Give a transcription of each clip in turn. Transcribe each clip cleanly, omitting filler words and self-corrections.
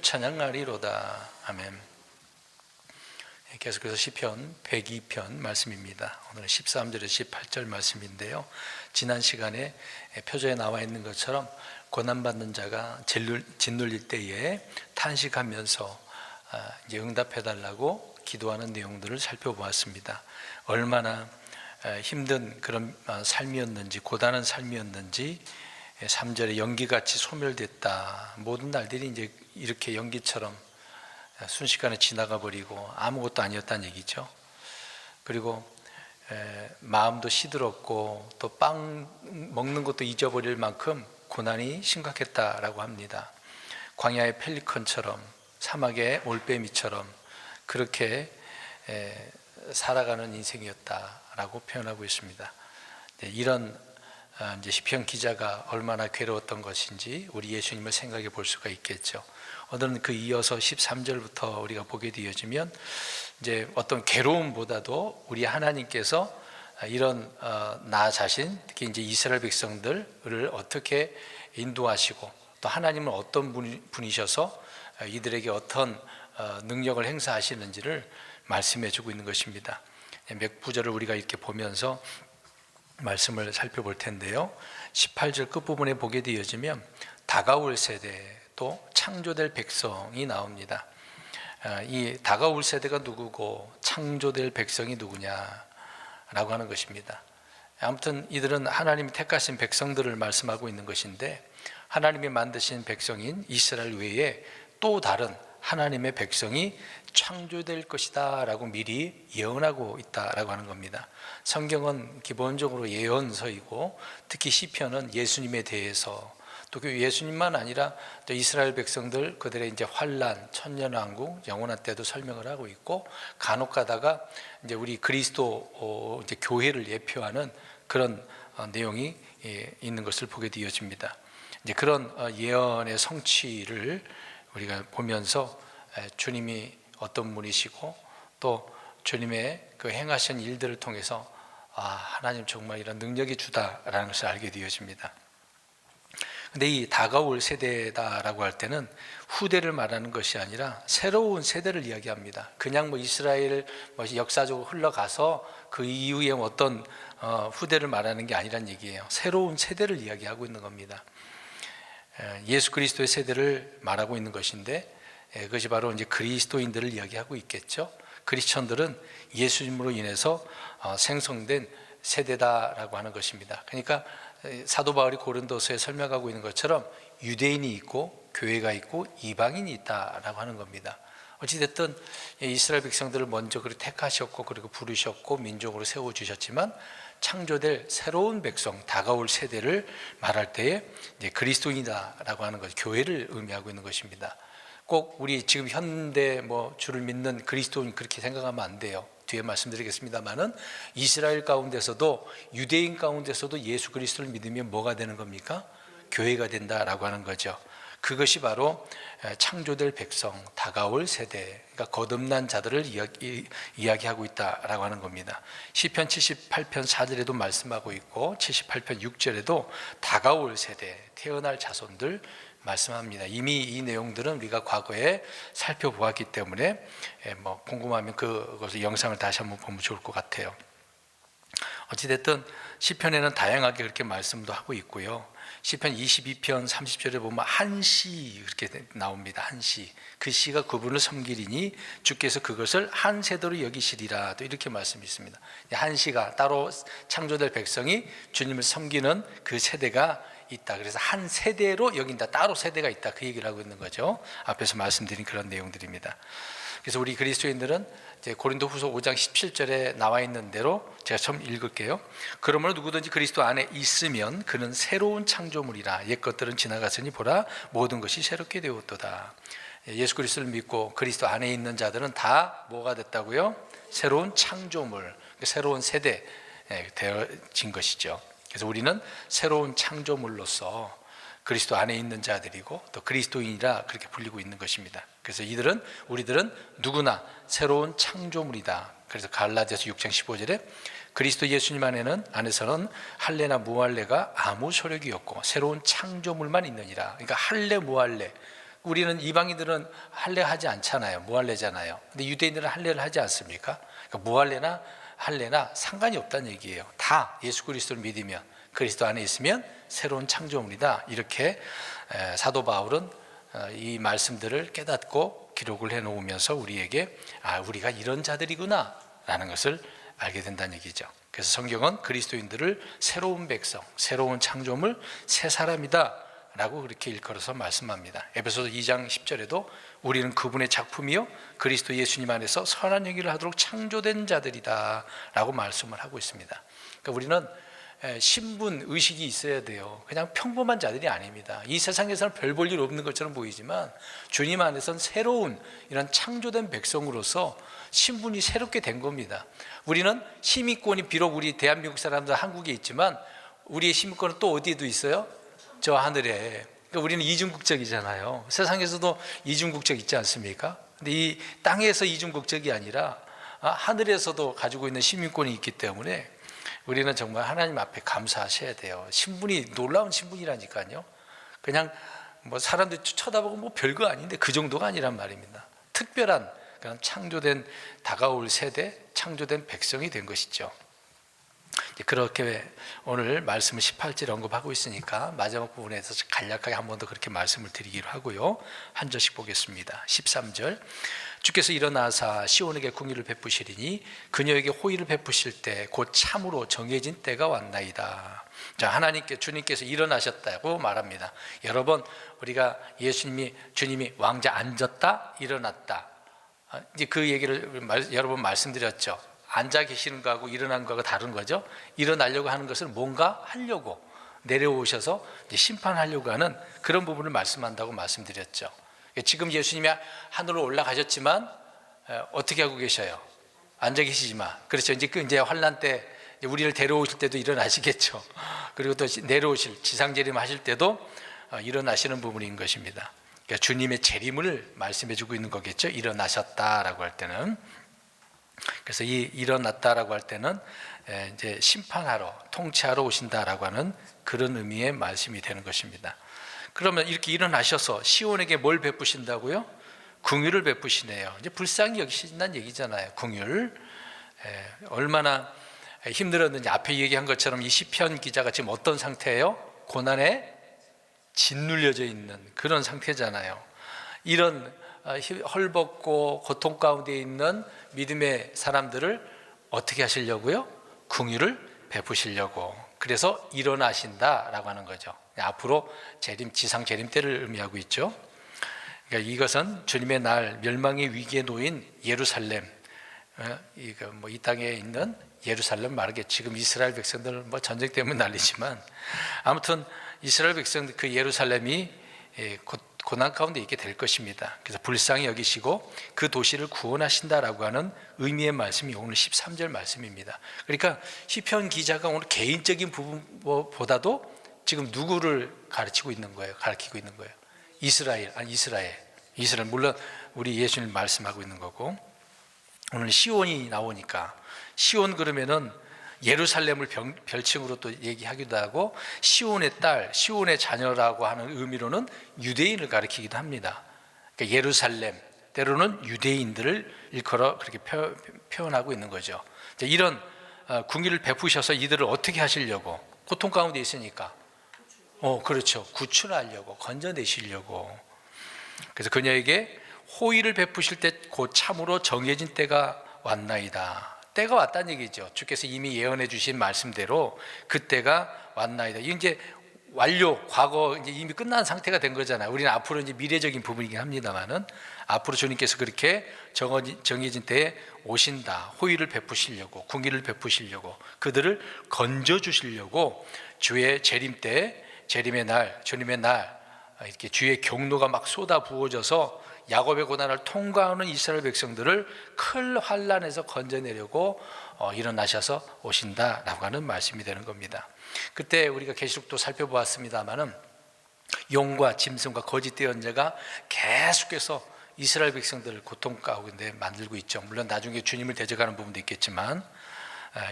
주를 찬양하리로다. 아멘. 계속해서 시편 102편 말씀입니다. 오늘은 13절에서 18절 말씀인데요, 지난 시간에 표저에 나와 있는 것처럼 고난받는 자가 짓눌릴 때에 탄식하면서 이제 응답해달라고 기도하는 내용들을 살펴보았습니다. 얼마나 힘든 그런 삶이었는지, 고단한 삶이었는지. 3절에 연기같이 소멸됐다. 모든 날들이 이제 이렇게 연기처럼 순식간에 지나가 버리고 아무것도 아니었다는 얘기죠. 그리고 마음도 시들었고 또 빵 먹는 것도 잊어버릴 만큼 고난이 심각했다라고 합니다. 광야의 펠리컨처럼, 사막의 올빼미처럼 그렇게 살아가는 인생이었다라고 표현하고 있습니다. 이런 이제 시편 기자가 얼마나 괴로웠던 것인지 우리 예수님을 생각해 볼 수가 있겠죠. 오늘은 그 이어서 13절부터 우리가 보게 되어지면 이제 어떤 괴로움보다도 우리 하나님께서 이런 나 자신, 특히 이제 이스라엘 백성들을 어떻게 인도하시고 또 하나님은 어떤 분이셔서 이들에게 어떤 능력을 행사하시는지를 말씀해 주고 있는 것입니다. 몇 구절을 우리가 이렇게 보면서 말씀을 살펴볼 텐데요, 18절 끝부분에 보게 되어지면 다가올 세대 또 창조될 백성이 나옵니다. 이 다가올 세대가 누구고 창조될 백성이 누구냐라고 하는 것입니다. 아무튼 이들은 하나님이 택하신 백성들을 말씀하고 있는 것인데, 하나님이 만드신 백성인 이스라엘 외에 또 다른 하나님의 백성이 창조될 것이다 라고 미리 예언하고 있다라고 하는 겁니다. 성경은 기본적으로 예언서이고, 특히 시편은 예수님에 대해서, 또 그 예수님만 아니라 또 이스라엘 백성들 그들의 이제 환난, 천년왕국, 영원한 때도 설명을 하고 있고, 간혹 가다가 이제 우리 그리스도 이제 교회를 예표하는 그런 내용이 있는 것을 보게 되어집니다. 이제 그런 예언의 성취를 우리가 보면서 주님이 어떤 분이시고 또 주님의 그 행하신 일들을 통해서 하나님 정말 이런 능력이 주다라는 것을 알게 되어집니다. 근데 이 다가올 세대다라고 할 때는 후대를 말하는 것이 아니라 새로운 세대를 이야기합니다. 그냥 이스라엘 역사적으로 흘러가서 그 이후에 어떤 후대를 말하는 게 아니란 얘기예요. 새로운 세대를 이야기하고 있는 겁니다. 예수 그리스도의 세대를 말하고 있는 것인데, 그것이 바로 이제 그리스도인들을 이야기하고 있겠죠. 크리스천들은 예수님으로 인해서 생성된 세대다라고 하는 것입니다. 그러니까 사도 바울이 고린도서에 설명하고 있는 것처럼 유대인이 있고 교회가 있고 이방인이 있다라고 하는 겁니다. 어찌됐든 이스라엘 백성들을 먼저 그렇게 택하셨고 그리고 부르셨고 민족으로 세워주셨지만, 창조될 새로운 백성, 다가올 세대를 말할 때에 이제 그리스도인이다라고 하는 것, 교회를 의미하고 있는 것입니다. 꼭 우리 지금 현대 주를 믿는 그리스도인 그렇게 생각하면 안 돼요. 뒤에 말씀드리겠습니다만은 이스라엘 가운데서도 유대인 가운데서도 예수 그리스도를 믿으면 뭐가 되는 겁니까? 교회가 된다라고 하는 거죠. 그것이 바로 창조될 백성, 다가올 세대, 그러니까 거듭난 자들을 이야기하고 있다라고 하는 겁니다. 시편 78편 4절에도 말씀하고 있고 78편 6절에도 다가올 세대, 태어날 자손들 말씀합니다. 이미 이 내용들은 우리가 과거에 살펴보았기 때문에 궁금하면 그것을 영상을 다시 한번 보면 좋을 것 같아요. 어찌됐든 시편에는 다양하게 그렇게 말씀도 하고 있고요. 시편 22편 30절에 보면 한시 그렇게 나옵니다. 한시, 그 시가 그분을 섬기리니 주께서 그것을 한 세대로 여기시리라, 또 이렇게 말씀이 있습니다. 한시가 따로 창조될 백성이 주님을 섬기는 그 세대가 있다. 그래서 한 세대로 여긴다, 따로 세대가 있다, 그 얘기를 하고 있는 거죠. 앞에서 말씀드린 그런 내용들입니다. 그래서 우리 그리스도인들은 이제 고린도후서 5장 17절에 나와 있는 대로 제가 처음 읽을게요. 그러므로 누구든지 그리스도 안에 있으면 그는 새로운 창조물이라, 옛 것들은 지나갔으니 보라 모든 것이 새롭게 되었도다. 예수 그리스도를 믿고 그리스도 안에 있는 자들은 다 뭐가 됐다고요? 새로운 창조물, 새로운 세대 되어진 것이죠. 그래서 우리는 새로운 창조물로서 그리스도 안에 있는 자들이고 또 그리스도인이라 그렇게 불리고 있는 것입니다. 그래서 우리들은 누구나 새로운 창조물이다. 그래서 갈라디아서 6장 15절에 그리스도 예수님 안에서는 할례나 무할례가 아무 소력이 없고 새로운 창조물만 있느니라. 그러니까 할례 무할례 우리는 이방인들은 할례 하지 않잖아요. 무할례잖아요. 근데 유대인들은 할례를 하지 않습니까? 그러니까 무할례나 할례나 상관이 없다는 얘기예요. 다 예수 그리스도를 믿으면, 그리스도 안에 있으면 새로운 창조물이다. 이렇게 사도 바울은 이 말씀들을 깨닫고 기록을 해놓으면서 우리에게 우리가 이런 자들이구나 라는 것을 알게 된다는 얘기죠. 그래서 성경은 그리스도인들을 새로운 백성, 새로운 창조물, 새 사람이다 라고 그렇게 일컬어서 말씀합니다. 에베소서 2장 10절에도 우리는 그분의 작품이요 그리스도 예수님 안에서 선한 행위를 하도록 창조된 자들이다 라고 말씀을 하고 있습니다. 그러니까 우리는 신분 의식이 있어야 돼요. 그냥 평범한 자들이 아닙니다. 이 세상에서는 별 볼 일 없는 것처럼 보이지만 주님 안에서는 새로운 이런 창조된 백성으로서 신분이 새롭게 된 겁니다. 우리는 시민권이 비록 우리 대한민국 사람들 한국에 있지만 우리의 시민권은 또 어디에도 있어요? 저 하늘에. 그러니까 우리는 이중국적이잖아요. 세상에서도 이중국적 있지 않습니까? 근데 이 땅에서 이중국적이 아니라 하늘에서도 가지고 있는 시민권이 있기 때문에 우리는 정말 하나님 앞에 감사하셔야 돼요. 신분이 놀라운 신분이라니까요. 그냥 뭐 사람들이 쳐다보고 뭐 별거 아닌데 그 정도가 아니란 말입니다. 특별한 그런 창조된 다가올 세대, 창조된 백성이 된 것이죠. 그렇게 오늘 말씀을 18절 언급하고 있으니까 마지막 부분에서 간략하게 한 번 더 그렇게 말씀을 드리기로 하고요. 한 절씩 보겠습니다. 13절 주께서 일어나사 시온에게 궁의를 베푸시리니 그녀에게 호의를 베푸실 때 곧 참으로 정해진 때가 왔나이다. 자, 하나님께 주님께서 일어나셨다고 말합니다. 여러 번 우리가 주님이 왕자 앉았다 일어났다 이제 그 얘기를 여러 번 말씀드렸죠. 앉아 계시는 거하고 일어난 거하고 다른 거죠. 일어나려고 하는 것은 뭔가 하려고 내려오셔서 이제 심판하려고 하는 그런 부분을 말씀한다고 말씀드렸죠. 지금 예수님이 하늘로 올라가셨지만 어떻게 하고 계셔요? 앉아 계시지만, 그렇죠. 이제 환난 때 우리를 데려오실 때도 일어나시겠죠. 그리고 또 내려오실 지상 재림하실 때도 일어나시는 부분인 것입니다. 그러니까 주님의 재림을 말씀해주고 있는 거겠죠. 일어나셨다라고 할 때는. 그래서 이 일어났다라고 할 때는 이제 심판하러 통치하러 오신다라고 하는 그런 의미의 말씀이 되는 것입니다. 그러면 이렇게 일어나셔서 시온에게 뭘 베푸신다고요? 긍휼을 베푸시네요. 이제 불쌍히 여기신다는 얘기잖아요. 긍휼. 얼마나 힘들었는지 앞에 얘기한 것처럼 이 시편 기자가 지금 어떤 상태예요? 고난에 짓눌려져 있는 그런 상태잖아요. 이런 헐벗고 고통 가운데 있는 믿음의 사람들을 어떻게 하시려고요? 긍휼을 베푸시려고. 그래서 일어나신다라고 하는 거죠. 앞으로 지상 재림 때를 의미하고 있죠. 그러니까 이것은 주님의 날 멸망의 위기에 놓인 예루살렘, 이 땅에 있는 예루살렘 말하게 지금 이스라엘 백성들 뭐 전쟁 때문에 난리지만 아무튼 이스라엘 백성들 그 예루살렘이 곧 고난 가운데 있게 될 것입니다. 그래서 불쌍히 여기시고 그 도시를 구원하신다라고 하는 의미의 말씀이 오늘 13절 말씀입니다. 그러니까 시편 기자가 오늘 개인적인 부분보다도 지금 누구를 가르치고 있는 거예요? 이스라엘. 물론 우리 예수님 말씀하고 있는 거고, 오늘 시온이 나오니까 시온 그러면은 예루살렘을 별칭으로 또 얘기하기도 하고 시온의 딸, 시온의 자녀라고 하는 의미로는 유대인을 가리키기도 합니다. 그러니까 예루살렘, 때로는 유대인들을 일컬어 그렇게 표현하고 있는 거죠. 이런 긍휼을 베푸셔서 이들을 어떻게 하시려고? 고통 가운데 있으니까 그렇죠. 구출하려고, 건져내시려고. 그래서 그녀에게 호의를 베푸실 때 곧 참으로 정해진 때가 왔나이다. 때가 왔다는 얘기죠. 주께서 이미 예언해 주신 말씀대로 그 때가 왔나이다. 이게 이제 완료, 과거 이제 이미 끝난 상태가 된 거잖아요. 우리는 앞으로 이제 미래적인 부분이긴 합니다만은 앞으로 주님께서 그렇게 정해진 때에 오신다. 호의를 베푸시려고, 긍휼을 베푸시려고, 그들을 건져 주시려고 주의 재림 때, 재림의 날, 주님의 날 이렇게 주의 경로가 막 쏟아 부어져서 야곱의 고난을 통과하는 이스라엘 백성들을 큰 환난에서 건져내려고 일어나셔서 오신다라고 하는 말씀이 되는 겁니다. 그때 우리가 계시록도 살펴보았습니다마는 용과 짐승과 거짓 예언자가 계속해서 이스라엘 백성들을 고통 가운데 만들고 있죠. 물론 나중에 주님을 대적하는 부분도 있겠지만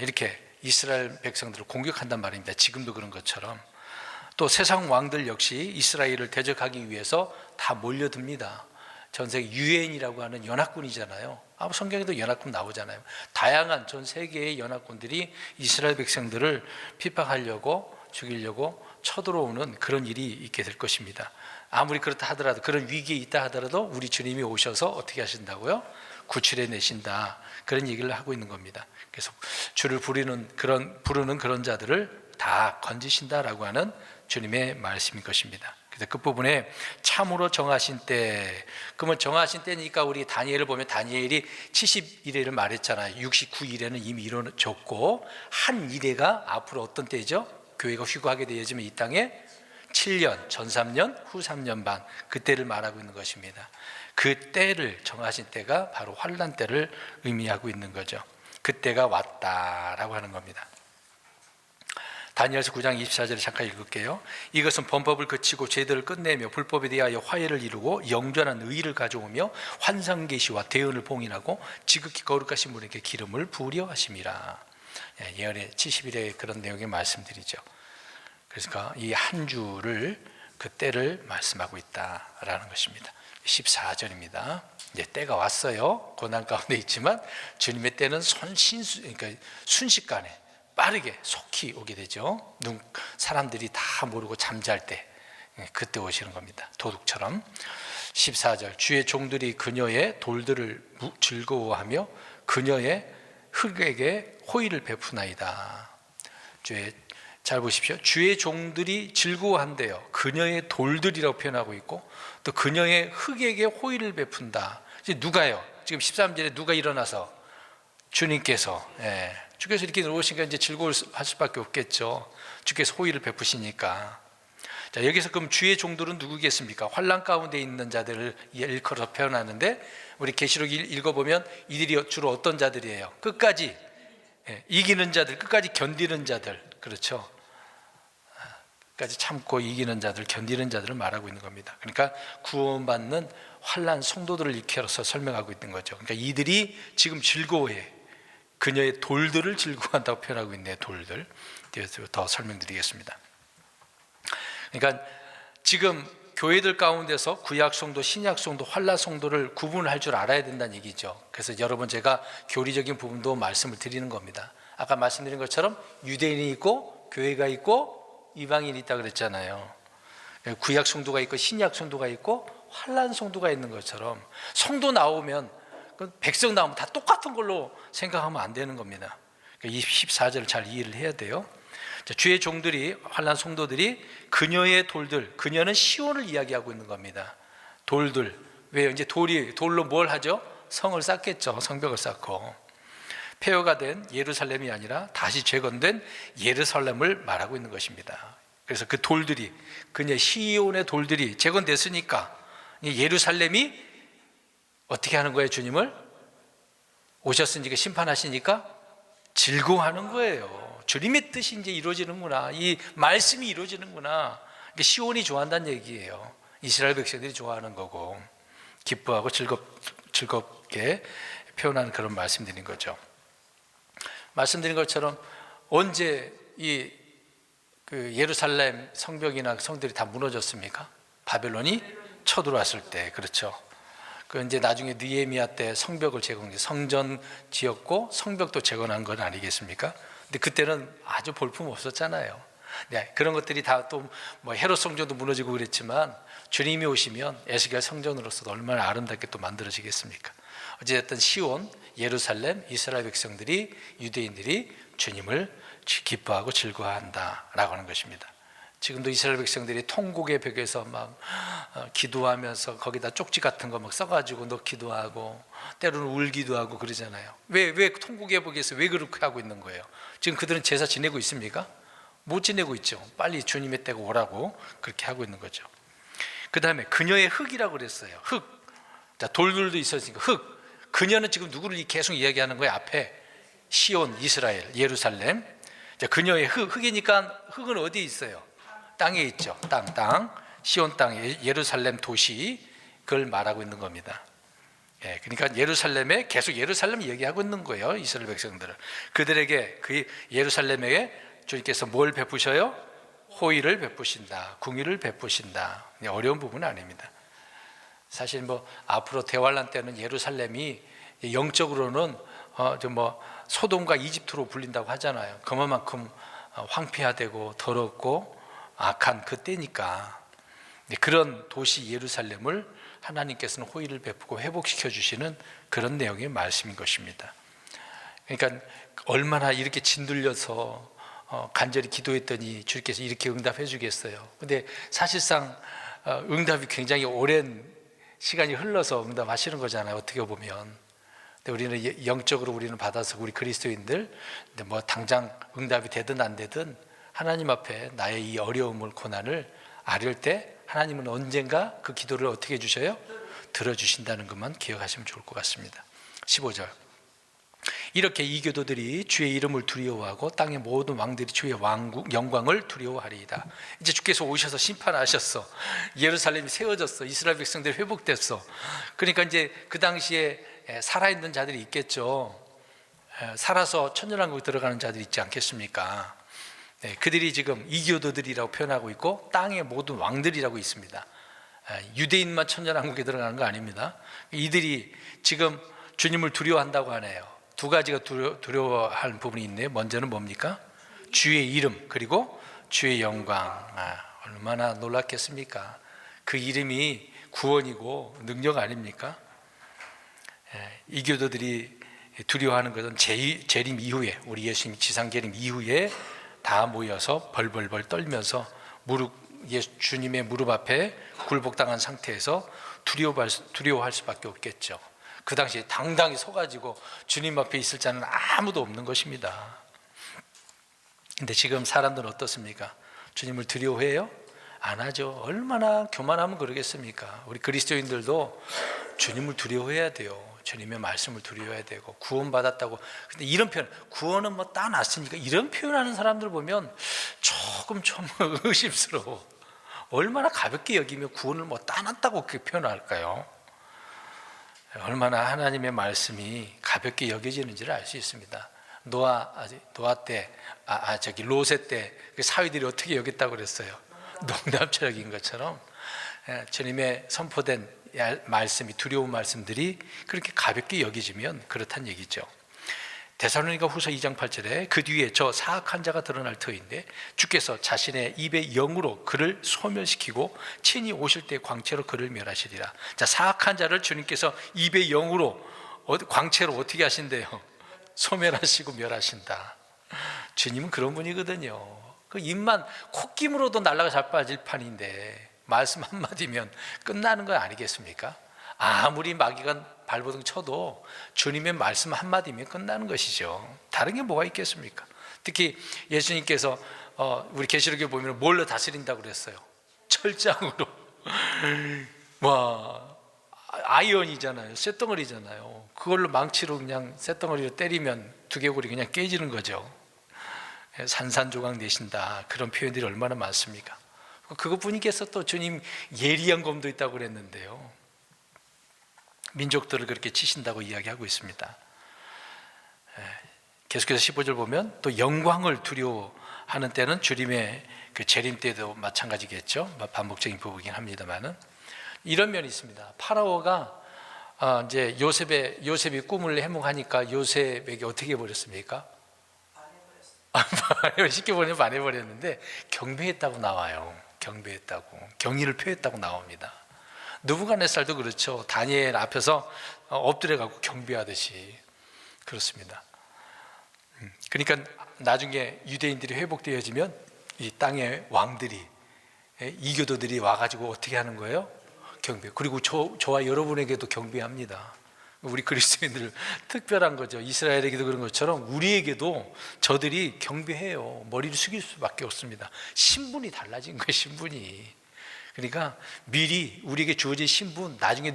이렇게 이스라엘 백성들을 공격한단 말입니다. 지금도 그런 것처럼 또 세상 왕들 역시 이스라엘을 대적하기 위해서 다 몰려듭니다. 전 세계 유엔이라고 하는 연합군이잖아요. 성경에도 연합군 나오잖아요. 다양한 전 세계의 연합군들이 이스라엘 백성들을 핍박하려고 죽이려고 쳐들어오는 그런 일이 있게 될 것입니다. 아무리 그렇다 하더라도, 그런 위기에 있다 하더라도 우리 주님이 오셔서 어떻게 하신다고요? 구출해 내신다, 그런 얘기를 하고 있는 겁니다. 그래서 주를 부르는 그런 자들을 다 건지신다라고 하는 주님의 말씀인 것입니다. 그래서 끝부분에 참으로 정하신 때, 그러면 정하신 때니까 우리 다니엘을 보면 다니엘이 70일에를 말했잖아요. 69일에는 이미 이루어졌고, 한 일회가 앞으로 어떤 때죠? 교회가 휴거하게 되어지면 이 땅에 7년, 전 3년, 후 3년 반, 그때를 말하고 있는 것입니다. 그 때를 정하신 때가 바로 환난 때를 의미하고 있는 거죠. 그때가 왔다라고 하는 겁니다. 다니엘서 9장 24절을 잠깐 읽을게요. 이것은 범법을 그치고 죄들을 끝내며 불법에 대하여 화해를 이루고 영전한 의의를 가져오며 환상계시와 대언을 봉인하고 지극히 거룩하신 분에게 기름을 부으려 하심이라. 예언의 70일의 그런 내용의 말씀드리죠. 그러니까 이 한 주를, 그 때를 말씀하고 있다라는 것입니다. 14절입니다. 이제 때가 왔어요. 고난 가운데 있지만 주님의 때는 그러니까 순식간에 빠르게 속히 오게 되죠. 사람들이 다 모르고 잠잘 때, 그때 오시는 겁니다. 도둑처럼. 14절, 주의 종들이 그녀의 돌들을 즐거워하며 그녀의 흙에게 호의를 베푸나이다. 잘 보십시오. 주의 종들이 즐거워한대요. 그녀의 돌들이라고 표현하고 있고, 또 그녀의 흙에게 호의를 베푼다. 이제 누가요? 지금 13절에 누가 일어나서? 주님께서, 주께서 이렇게 오시니까 이제 즐거울 수밖에 없겠죠. 주께서 호의를 베푸시니까. 자, 여기서 그럼 주의 종들은 누구겠습니까? 환난 가운데 있는 자들을 일컬어서 표현하는데, 우리 계시록 읽어보면 이들이 주로 어떤 자들이에요? 끝까지 이기는 자들, 끝까지 견디는 자들, 그렇죠? 끝까지 참고 이기는 자들, 견디는 자들을 말하고 있는 겁니다. 그러니까 구원받는 환난 성도들을 일컬어서 설명하고 있는 거죠. 그러니까 이들이 지금 즐거워해. 그녀의 돌들을 즐거워한다고 표현하고 있네요. 돌들. 더 설명드리겠습니다. 그러니까 지금 교회들 가운데서 구약 성도, 신약 성도, 환난 성도를 구분할 줄 알아야 된다는 얘기죠. 그래서 여러분, 제가 교리적인 부분도 말씀을 드리는 겁니다. 아까 말씀드린 것처럼 유대인이 있고 교회가 있고 이방인이 있다 그랬잖아요. 구약 성도가 있고 신약 성도가 있고 환난 성도가 있는 것처럼, 성도 나오면, 백성 나오면 다 똑같은 걸로 생각하면 안 되는 겁니다. 이 14절을 잘 이해를 해야 돼요. 주의 종들이, 환난 성도들이 그녀의 돌들, 그녀는 시온을 이야기하고 있는 겁니다. 돌들, 왜요? 이제 돌로 뭘 하죠? 성을 쌓겠죠. 성벽을 쌓고. 폐허가 된 예루살렘이 아니라 다시 재건된 예루살렘을 말하고 있는 것입니다. 그래서 그 돌들이, 그녀의 시온의 돌들이 재건됐으니까 예루살렘이 어떻게 하는 거예요? 주님을 오셨으니까, 심판하시니까 즐거워하는 거예요. 주님의 뜻이 이제 이루어지는구나, 이 말씀이 이루어지는구나. 시온이 좋아한다는 얘기예요. 이스라엘 백성들이 좋아하는 거고, 기뻐하고 즐겁게 표현하는 그런 말씀드린 거죠. 말씀드린 것처럼 언제 그 예루살렘 성벽이나 성들이 다 무너졌습니까? 바벨론이 쳐들어왔을 때. 그렇죠. 그 이제 나중에 느헤미야 때 성벽을 성전 지었고 성벽도 재건한 건 아니겠습니까? 근데 그때는 아주 볼품 없었잖아요. 네, 그런 것들이 다 또 뭐 헤롯 성전도 무너지고 그랬지만, 주님이 오시면 에스겔 성전으로서도 얼마나 아름답게 또 만들어지겠습니까? 어쨌든 시온, 예루살렘, 이스라엘 백성들이, 유대인들이 주님을 기뻐하고 즐거워한다라고 하는 것입니다. 지금도 이스라엘 백성들이 통곡의 벽에서 막 기도하면서 거기다 쪽지 같은 거 막 써가지고 넣기도 하고, 때로는 울기도 하고 그러잖아요. 왜 통곡의 벽에서 왜 그렇게 하고 있는 거예요? 지금 그들은 제사 지내고 있습니까? 못 지내고 있죠. 빨리 주님의 때가 오라고 그렇게 하고 있는 거죠. 그 다음에 그녀의 흙이라고 그랬어요. 흙. 자, 돌들도 있었으니까 흙. 그녀는 지금 누구를 계속 이야기하는 거예요? 앞에 시온, 이스라엘, 예루살렘. 자, 그녀의 흙이니까 흙은 어디에 있어요? 땅에 있죠. 땅. 시온 땅에, 예루살렘 도시, 그걸 말하고 있는 겁니다. 그러니까 예루살렘에, 계속 예루살렘 얘기하고 있는 거예요. 이스라엘 백성들을. 그들에게, 그 예루살렘에게 주님께서 뭘 베푸셔요? 호의를 베푸신다, 궁의를 베푸신다. 어려운 부분은 아닙니다. 사실 앞으로 대환란 때는 예루살렘이 영적으로는 소돔과 이집트로 불린다고 하잖아요. 그만큼 황폐화되고 더럽고 악한 그때니까. 그런 도시 예루살렘을 하나님께서는 호의를 베푸고 회복시켜 주시는 그런 내용의 말씀인 것입니다. 그러니까 얼마나 이렇게 짓눌려서 간절히 기도했더니 주께서 이렇게 응답해 주겠어요. 근데 사실상 응답이 굉장히 오랜 시간이 흘러서 응답하시는 거잖아요, 어떻게 보면. 근데 우리는 영적으로 우리는 받아서 우리 그리스도인들, 근데 당장 응답이 되든 안 되든 하나님 앞에 나의 이 어려움을 고난을 아뢰을 때 하나님은 언젠가 그 기도를 어떻게 해주셔요? 들어주신다는 것만 기억하시면 좋을 것 같습니다. 15절. 이렇게 이 교도들이 주의 이름을 두려워하고 땅의 모든 왕들이 주의 영광을 두려워하리이다. 이제 주께서 오셔서 심판하셨어. 예루살렘이 세워졌어. 이스라엘 백성들이 회복됐어. 그러니까 이제 그 당시에 살아있는 자들이 있겠죠. 살아서 천년왕국에 들어가는 자들이 있지 않겠습니까? 그들이 지금 이교도들이라고 표현하고 있고 땅의 모든 왕들이라고 있습니다. 유대인만 천년왕국에 들어가는 거 아닙니다. 이들이 지금 주님을 두려워한다고 하네요. 두 가지가 두려워할 부분이 있네요. 먼저는 뭡니까? 주의 이름, 그리고 주의 영광. 얼마나 놀랍겠습니까? 그 이름이 구원이고 능력 아닙니까? 이교도들이 두려워하는 것은 재림 이후에, 우리 예수님 지상재림 이후에 다 모여서 벌벌벌 떨면서 주님의 무릎 앞에 굴복당한 상태에서 두려워할 수밖에 없겠죠. 그 당시에 당당히 서가지고 주님 앞에 있을 자는 아무도 없는 것입니다. 근데 지금 사람들은 어떻습니까? 주님을 두려워해요? 안 하죠. 얼마나 교만하면 그러겠습니까? 우리 그리스도인들도 주님을 두려워해야 돼요. 주님의 말씀을 두려워해야 되고, 구원받았다고. 근데 이런 표현, 구원은 따놨으니까, 이런 표현하는 사람들 보면 조금 좀 의심스러워. 얼마나 가볍게 여기며 구원을 따놨다고 그렇게 표현할까요? 얼마나 하나님의 말씀이 가볍게 여겨지는지를 알 수 있습니다. 노아 때, 로세 때 사위들이 어떻게 여겼다고 그랬어요? 농담처럼 것처럼 주님의 선포된 말씀이, 두려운 말씀들이 그렇게 가볍게 여겨지면 그렇다는 얘기죠. 데살로니가 후서 2장 8절에 그 뒤에 저 사악한 자가 드러날 터인데 주께서 자신의 입의 영으로 그를 소멸시키고 친히 오실 때 광채로 그를 멸하시리라. 자, 사악한 자를 주님께서 입의 영으로, 광채로 어떻게 하신대요? 소멸하시고 멸하신다. 주님은 그런 분이거든요. 그 입만 콧김으로도 날라가 자빠질 판인데 말씀 한마디면 끝나는 거 아니겠습니까? 아무리 마귀가 발버둥 쳐도 주님의 말씀 한마디면 끝나는 것이죠. 다른 게 뭐가 있겠습니까? 특히 예수님께서 우리 계시록에 보면 뭘로 다스린다고 그랬어요? 철장으로. 아이언이잖아요. 쇳덩어리잖아요. 그걸로 망치로 그냥 쇳덩어리로 때리면 두개골이 그냥 깨지는 거죠. 산산조각 내신다. 그런 표현들이 얼마나 많습니까? 그것뿐이겠어. 또 주님 예리한 검도 있다고 그랬는데요. 민족들을 그렇게 치신다고 이야기하고 있습니다. 계속해서 15절 보면 또 영광을 두려워하는 때는 주님의 그 재림 때도 마찬가지겠죠. 반복적인 부분이긴 합니다만은 이런 면이 있습니다. 파라오가 이제 요셉이 꿈을 해몽하니까 요셉에게 어떻게 해버렸습니까? 쉽게 보면 반해버렸는데 경배했다고 나와요. 경배했다고, 경의를 표했다고 나옵니다. 느부갓네살도 그렇죠. 다니엘 앞에서 엎드려가고 경배하듯이 그렇습니다. 그러니까 나중에 유대인들이 회복되어지면 이 땅의 왕들이, 이교도들이 와가지고 어떻게 하는 거예요? 경배. 그리고 저와 여러분에게도 경배합니다. 우리 그리스도인들 특별한 거죠. 이스라엘에게도 그런 것처럼 우리에게도 저들이 경배해요. 머리를 숙일 수밖에 없습니다. 신분이 달라진 거예요. 신분이. 그러니까 미리 우리에게 주어진 신분 나중에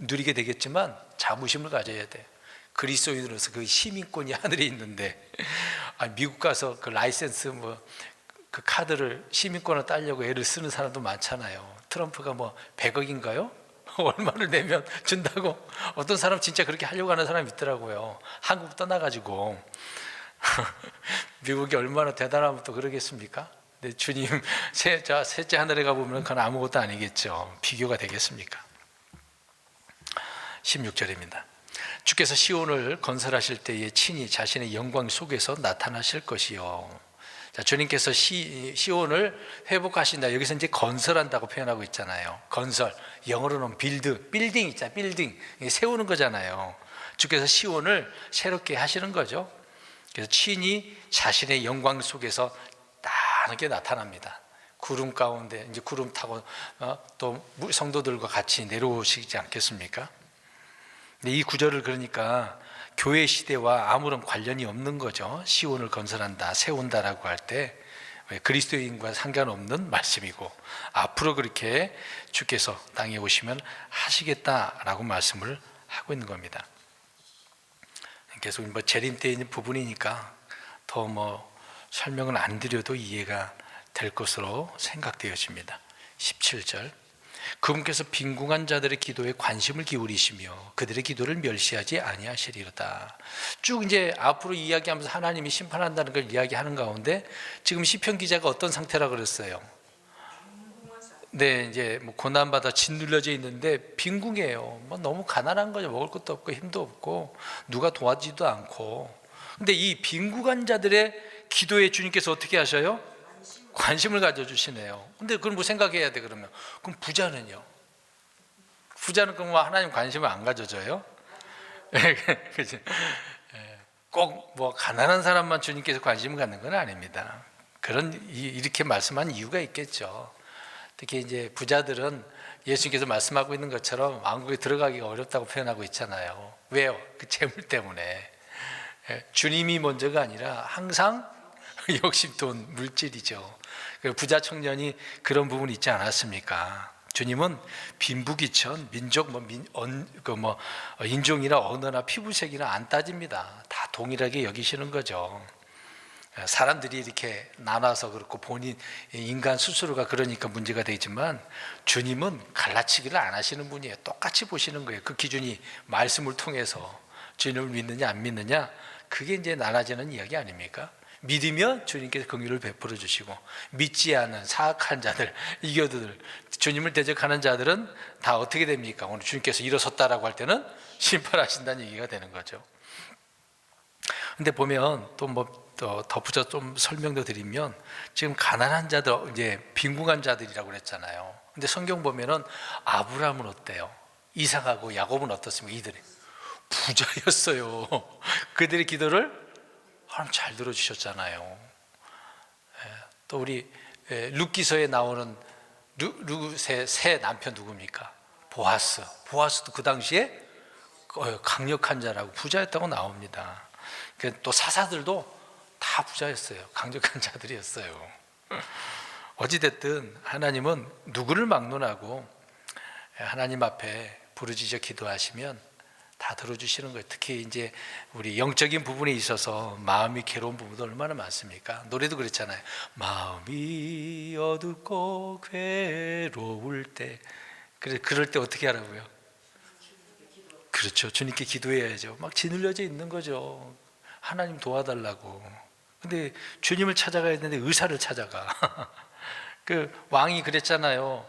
누리게 되겠지만 자부심을 가져야 돼. 그리스도인으로서 그 시민권이 하늘에 있는데 미국 가서 그 라이센스 그 카드를 시민권을 따려고 애를 쓰는 사람도 많잖아요. 트럼프가 100억인가요? 얼마를 내면 준다고. 어떤 사람 진짜 그렇게 하려고 하는 사람이 있더라고요. 한국 떠나가지고 미국이 얼마나 대단하면 또 그러겠습니까? 근데 주님 셋째 하늘에 가보면 그건 아무것도 아니겠죠. 비교가 되겠습니까? 16절입니다. 주께서 시온을 건설하실 때에 친히 자신의 영광 속에서 나타나실 것이요. 자, 주님께서 시온을 회복하신다. 여기서 이제 건설한다고 표현하고 있잖아요. 건설, 영어로는 빌딩 있잖아요. 빌딩, 세우는 거잖아요. 주께서 시온을 새롭게 하시는 거죠. 그래서 친히 자신의 영광 속에서 다르게 나타납니다. 구름 가운데 이제 구름 타고 또 성도들과 같이 내려오시지 않겠습니까? 근데 이 구절을 그러니까 교회 시대와 아무런 관련이 없는 거죠. 시온을 건설한다, 세운다라고 할 때 그리스도인과 상관없는 말씀이고, 앞으로 그렇게 주께서 땅에 오시면 하시겠다라고 말씀을 하고 있는 겁니다. 계속 재림 때 있는 부분이니까 더 설명을 안 드려도 이해가 될 것으로 생각되어집니다. 17절, 그분께서 빈궁한 자들의 기도에 관심을 기울이시며 그들의 기도를 멸시하지 아니하시리로다. 쭉 이제 앞으로 이야기하면서 하나님이 심판한다는 걸 이야기하는 가운데 지금 시편 기자가 어떤 상태라 그랬어요? 네, 이제 고난받아 짓눌려져 있는데 빈궁해요. 너무 가난한 거죠. 먹을 것도 없고 힘도 없고 누가 도와주지도 않고. 근데 이 빈궁한 자들의 기도에 주님께서 어떻게 하셔요? 관심을 가져주시네요. 근데 그럼 생각해야 돼. 그러면 그럼 부자는요? 부자는 그럼 하나님 관심을 안 가져줘요? 그치? 꼭 가난한 사람만 주님께서 관심을 갖는 건 아닙니다. 이렇게 말씀한 이유가 있겠죠. 특히 이제 부자들은 예수님께서 말씀하고 있는 것처럼 왕국에 들어가기가 어렵다고 표현하고 있잖아요. 왜요? 그 재물 때문에. 주님이 먼저가 아니라 항상 욕심, 돈, 물질이죠. 부자 청년이 그런 부분이 있지 않았습니까? 주님은 빈부귀천, 민족, 인종이나 언어나 피부색이나 안 따집니다. 다 동일하게 여기시는 거죠. 사람들이 이렇게 나눠서 그렇고 본인 인간 스스로가 그러니까 문제가 되지만 주님은 갈라치기를 안 하시는 분이에요. 똑같이 보시는 거예요. 그 기준이 말씀을 통해서 주님을 믿느냐 안 믿느냐, 그게 이제 나눠지는 이야기 아닙니까? 믿으면 주님께서 긍휼을 베풀어 주시고, 믿지 않는 사악한 자들, 이교도들, 주님을 대적하는 자들은 다 어떻게 됩니까? 오늘 주님께서 일어섰다라고 할 때는 심판하신다는 얘기가 되는 거죠. 근데 보면 또 덧붙여 좀 설명도 드리면, 지금 가난한 자들, 이제 빈궁한 자들이라고 그랬잖아요. 근데 성경 보면은 아브라함은 어때요? 이삭하고 야곱은 어떻습니까? 이들이 부자였어요. 그들의 기도를 하나님 잘 들어주셨잖아요. 또 우리 룻기서에 나오는 룻의 새 남편 누굽니까? 보아스. 보아스도 그 당시에 강력한 자라고 부자였다고 나옵니다. 또 사사들도 다 부자였어요. 강력한 자들이었어요. 어찌됐든 하나님은 누구를 막론하고 하나님 앞에 부르짖어 기도하시면 다 들어주시는 거예요. 특히 이제 우리 영적인 부분에 있어서 마음이 괴로운 부분도 얼마나 많습니까? 노래도 그랬잖아요. 마음이 어둡고 괴로울 때. 그럴 때 어떻게 하라고요? 그렇죠. 주님께 기도해야죠. 막 짓눌려져 있는 거죠. 하나님 도와달라고. 근데 주님을 찾아가야 되는데 의사를 찾아가. 그 왕이 그랬잖아요.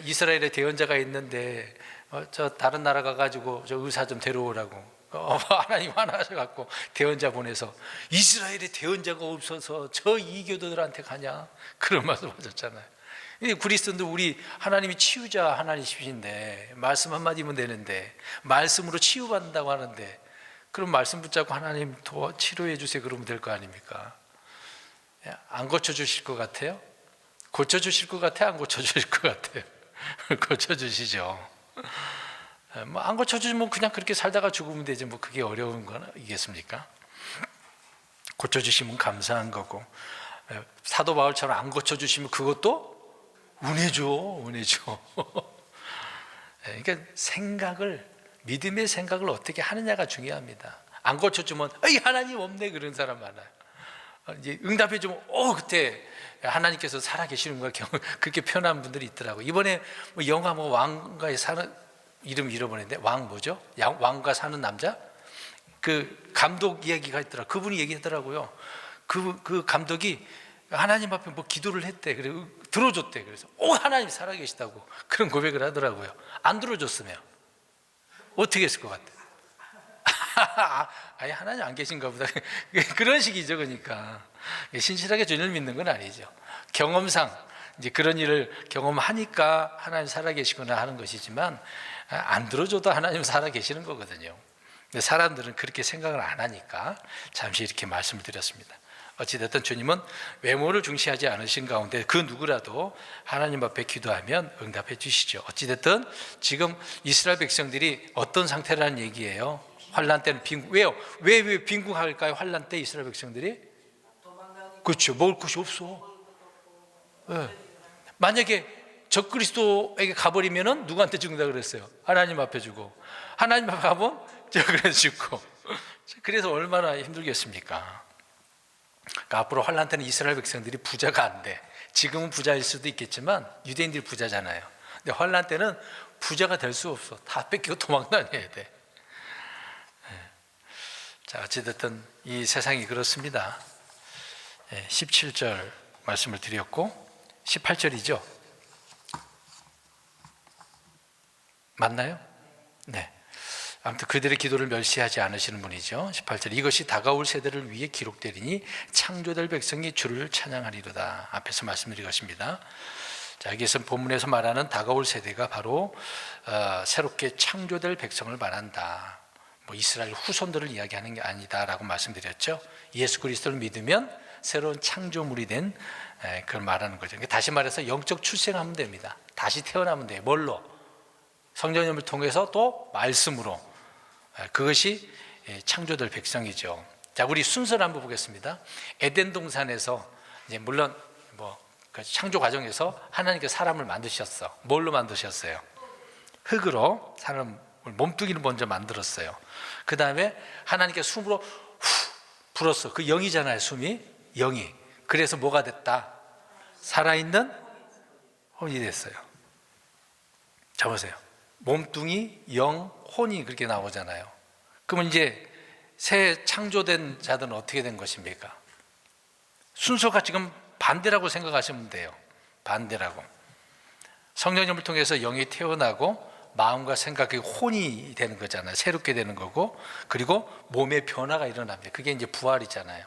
이스라엘에 대언자가 있는데 저 다른 나라 가가지고 저 의사 좀 데려오라고. 하나님 화나셔갖고 대언자 보내서 이스라엘에 대언자가 없어서 저 이교도들한테 가냐, 그런 말씀 하셨잖아요. 그리스도인들 우리 하나님이 치유자 하나님이신데 말씀 한마디면 되는데, 말씀으로 치유받는다고 하는데 그럼 말씀 붙잡고 하나님 치료해 주세요 그러면 될 거 아닙니까? 안 고쳐주실 것 같아요? 고쳐주실 것 같아요? 안 고쳐주실 것 같아요? 고쳐주시죠. 안 고쳐주면 그냥 그렇게 살다가 죽으면 되지, 그게 어려운 거이겠습니까? 고쳐주시면 감사한 거고, 사도 바울처럼 안 고쳐주시면 그것도 은혜죠. 그러니까 믿음의 생각을 어떻게 하느냐가 중요합니다. 안 고쳐주면 하나님 없네 그런 사람 많아요. 이제 응답해주면 그때 하나님께서 살아계시는 걸 그렇게 표현한 분들이 있더라고요. 이번에 영화 왕가에 사는, 이름 잃어버렸는데, 왕 뭐죠? 왕가 사는 남자? 그 감독 이야기가 있더라고요. 그분이 얘기하더라고요. 그 감독이 하나님 앞에 뭐 기도를 했대. 그래 들어줬대. 그래서 하나님 살아계시다고 그런 고백을 하더라고요. 안 들어줬으면 어떻게 했을 것 같아? 아예 하나님 안 계신가 보다. 그런 식이죠. 그러니까 신실하게 주님을 믿는 건 아니죠. 경험상 이제 그런 일을 경험하니까 하나님 살아계시구나 하는 것이지만, 안 들어줘도 하나님 살아계시는 거거든요. 근데 사람들은 그렇게 생각을 안 하니까 잠시 이렇게 말씀을 드렸습니다. 어찌됐든 주님은 외모를 중시하지 않으신 가운데 그 누구라도 하나님 앞에 기도하면 응답해 주시죠. 어찌됐든 지금 이스라엘 백성들이 어떤 상태라는 얘기예요? 환난 때는 왜요? 왜 빈궁할까요? 환난 때 이스라엘 백성들이? 그렇죠. 먹을 것이 없어. 네. 만약에 적그리스도에게 가버리면은 누구한테 죽는다 그랬어요? 하나님 앞에 주고. 하나님 앞에 가면 적그리스도 죽고. 그래서 얼마나 힘들겠습니까? 그러니까 앞으로 환난 때는 이스라엘 백성들이 부자가 안 돼. 지금은 부자일 수도 있겠지만 유대인들이 부자잖아요. 근데 환난 때는 부자가 될 수 없어. 다 뺏기고 도망다녀야 돼. 자, 어찌됐든 이 세상이 그렇습니다. 17절 말씀을 드렸고 18절이죠. 맞나요? 네. 아무튼 그들의 기도를 멸시하지 않으시는 분이죠. 18절, 이것이 다가올 세대를 위해 기록되리니 창조될 백성이 주를 찬양하리로다. 앞에서 말씀드린 것입니다. 자, 여기서 본문에서 말하는 다가올 세대가 바로 새롭게 창조될 백성을 말한다. 뭐 이스라엘 후손들을 이야기하는 게 아니다라고 말씀드렸죠. 예수 그리스도를 믿으면 새로운 창조물이 된 그걸 말하는 거죠. 다시 말해서 영적 출생하면 됩니다. 다시 태어나면 돼요. 뭘로? 성령님을 통해서 또 말씀으로. 그것이 창조될 백성이죠. 자, 우리 순서를 한번 보겠습니다. 에덴 동산에서 이제 물론 그 창조 과정에서 하나님께서 사람을 만드셨어. 뭘로 만드셨어요? 흙으로 사람을 몸뚱이를 먼저 만들었어요. 그 다음에 하나님께서 숨으로 후 불었어. 그 영이잖아요. 숨이 영이. 그래서 뭐가 됐다? 살아있는 혼이 됐어요. 자, 보세요. 몸뚱이, 영, 혼이 그렇게 나오잖아요. 그러면 이제 새 창조된 자들은 어떻게 된 것입니까? 순서가 지금 반대라고 생각하시면 돼요. 반대라고. 성령님을 통해서 영이 태어나고 마음과 생각이 혼이 되는 거잖아요. 새롭게 되는 거고, 그리고 몸의 변화가 일어납니다. 그게 이제 부활이잖아요.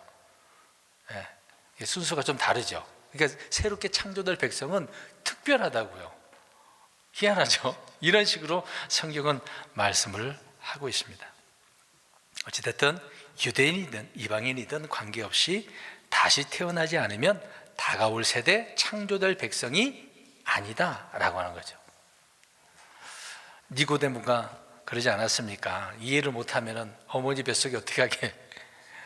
네. 순서가 좀 다르죠. 그러니까 새롭게 창조될 백성은 특별하다고요. 희한하죠? 이런 식으로 성경은 말씀을 하고 있습니다. 어찌됐든 유대인이든 이방인이든 관계없이 다시 태어나지 않으면 다가올 세대 창조될 백성이 아니다라고 하는 거죠. 니고데모가 그러지 않았습니까? 이해를 못하면 어머니 뱃속에 어떻게 하게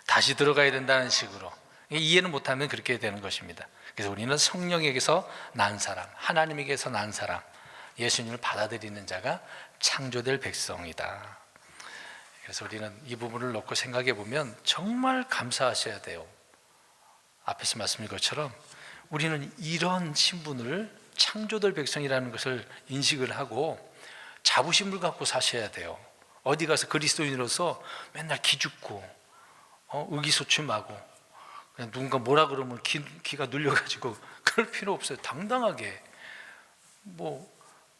다시 들어가야 된다는 식으로. 이해를 못하면 그렇게 되는 것입니다. 그래서 우리는 성령에게서 난 사람, 하나님에게서 난 사람, 예수님을 받아들이는 자가 창조될 백성이다. 그래서 우리는 이 부분을 놓고 생각해 보면 정말 감사하셔야 돼요. 앞에서 말씀드린 것처럼 우리는 이런 신분을 창조될 백성이라는 것을 인식을 하고 자부심을 갖고 사셔야 돼요. 어디 가서 그리스도인으로서 맨날 기죽고 의기소침하고 그냥 누군가 뭐라 그러면 귀가 눌려가지고 그럴 필요 없어요. 당당하게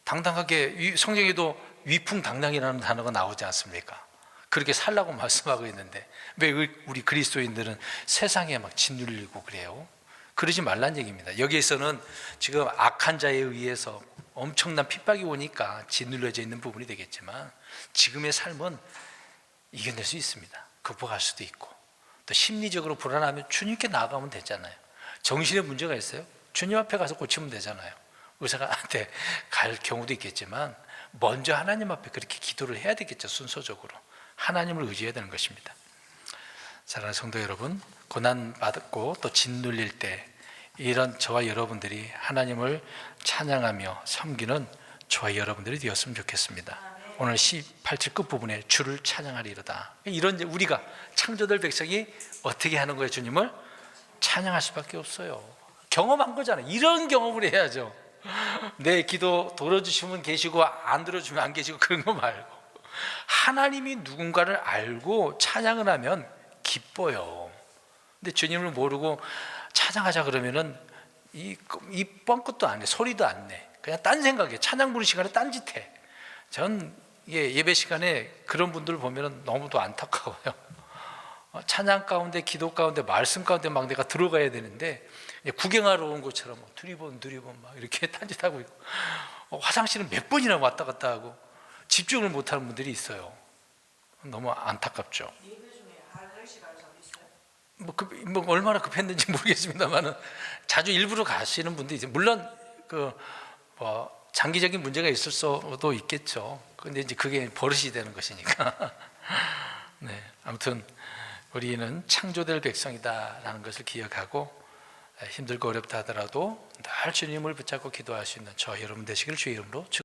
당당하게, 성경에도 위풍당당이라는 단어가 나오지 않습니까? 그렇게 살라고 말씀하고 있는데 왜 우리 그리스도인들은 세상에 막 짓눌리고 그래요? 그러지 말란 얘기입니다. 여기에서는 지금 악한 자에 의해서 엄청난 핍박이 오니까 짓눌려져 있는 부분이 되겠지만 지금의 삶은 이겨낼 수 있습니다. 극복할 수도 있고, 또 심리적으로 불안하면 주님께 나아가면 되잖아요. 정신에 문제가 있어요? 주님 앞에 가서 고치면 되잖아요. 의사한테 갈 경우도 있겠지만 먼저 하나님 앞에 그렇게 기도를 해야 되겠죠. 순서적으로 하나님을 의지해야 되는 것입니다. 사랑하는 성도 여러분, 고난받고 또 짓눌릴 때 이런 저와 여러분들이 하나님을 찬양하며 섬기는 저와 여러분들이 되었으면 좋겠습니다. 오늘 18절 끝부분에 주를 찬양하리로다. 이런 우리가 창조될 백성이 어떻게 하는 거예요? 주님을 찬양할 수밖에 없어요. 경험한 거잖아요. 이런 경험을 해야죠. 내 기도 들어주시면 계시고 안 들어주면 안 계시고 그런 거 말고 하나님이 누군가를 알고 찬양을 하면 기뻐요. 근데 주님을 모르고 찬양하자 그러면은 이 뻥끗도 안 해, 소리도 안 내. 그냥 딴 생각에 찬양 부르는 시간에 딴짓해. 전 예배 시간에 그런 분들 보면은 너무도 안타까워요. 찬양 가운데, 기도 가운데, 말씀 가운데 막 내가 들어가야 되는데 구경하러 온 것처럼 두리번 막 이렇게 딴짓하고 있고, 화장실은 몇 번이나 왔다 갔다 하고 집중을 못하는 분들이 있어요. 너무 안타깝죠. 예배 중에 할 시간 좀 있어요? 뭐 얼마나 급했는지 모르겠습니다만은 자주 일부러 가시는 분도 있어요. 물론 장기적인 문제가 있을 수도 있겠죠. 근데 이제 그게 버릇이 되는 것이니까. 네, 아무튼 우리는 창조될 백성이다라는 것을 기억하고, 힘들고 어렵다 하더라도 늘 주님을 붙잡고 기도할 수 있는 저 여러분 되시길 주의 이름으로 축복합니다.